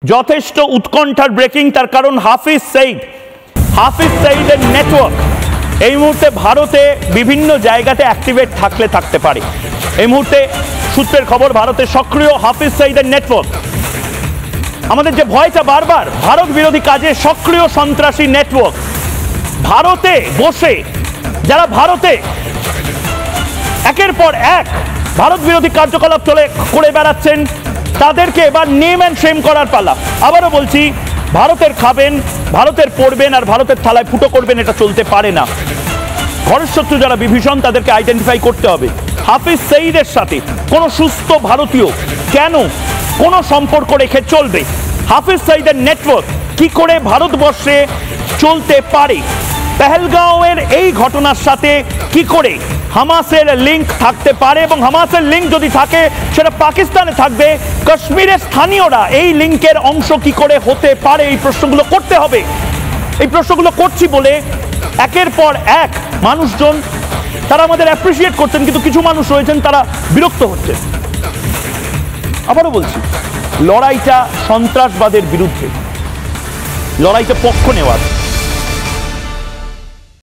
যথেষ্ট উৎকণ্ঠার ব্রেকিং, তার কারণ হাফিজ সঈদের নেটওয়ার্ক এই মুহূর্তে ভারতে বিভিন্ন জায়গাতে অ্যাক্টিভেট থাকতে পারে। এই মুহূর্তে সূত্রের খবর, ভারতে সক্রিয় হাফিজ সঈদের নেটওয়ার্ক। আমাদের যে ভয়টা বারবার, ভারত বিরোধী কাজে সক্রিয় সন্ত্রাসী নেটওয়ার্ক ভারতে বসে, যারা ভারতে একের পর এক ভারত বিরোধী কার্যকলাপ করে বেড়াচ্ছেন, তাদেরকে এবার নেম অ্যান্ড শেম করার পালা। আবারও বলছি, ভারতের খাবেন, ভারতের পড়বেন আর ভারতের থালায় ফুটো করবেন, এটা চলতে পারে না। ঘরের শত্রু যারা বিভীষণ, তাদেরকে আইডেন্টিফাই করতে হবে। হাফিজ সঈদের সাথে কোনো সুস্থ ভারতীয় কেন কোনো সম্পর্ক রেখে চলবে? হাফিজ সঈদের নেটওয়ার্ক কি করে ভারতবর্ষে চলতে পারে? পেহেলগাঁওয়ের এই ঘটনার সাথে কি করে হামাসের লিঙ্ক থাকতে পারে, এবং হামাসের লিঙ্ক যদি থাকে সেটা পাকিস্তানে থাকবে, কাশ্মীরের স্থানীয়রা এই লিঙ্কের অংশ কি করে হতে পারে? এই প্রশ্নগুলো করতে হবে। এই প্রশ্নগুলো করছি বলে একের পর এক মানুষজন তারা আমাদের অ্যাপ্রিসিয়েট করছেন, কিন্তু কিছু মানুষ রয়েছেন তারা বিরক্ত হচ্ছেন। আবারও বলছি, লড়াইটা সন্ত্রাসবাদের বিরুদ্ধে, লড়াইটা পক্ষ নেওয়ার।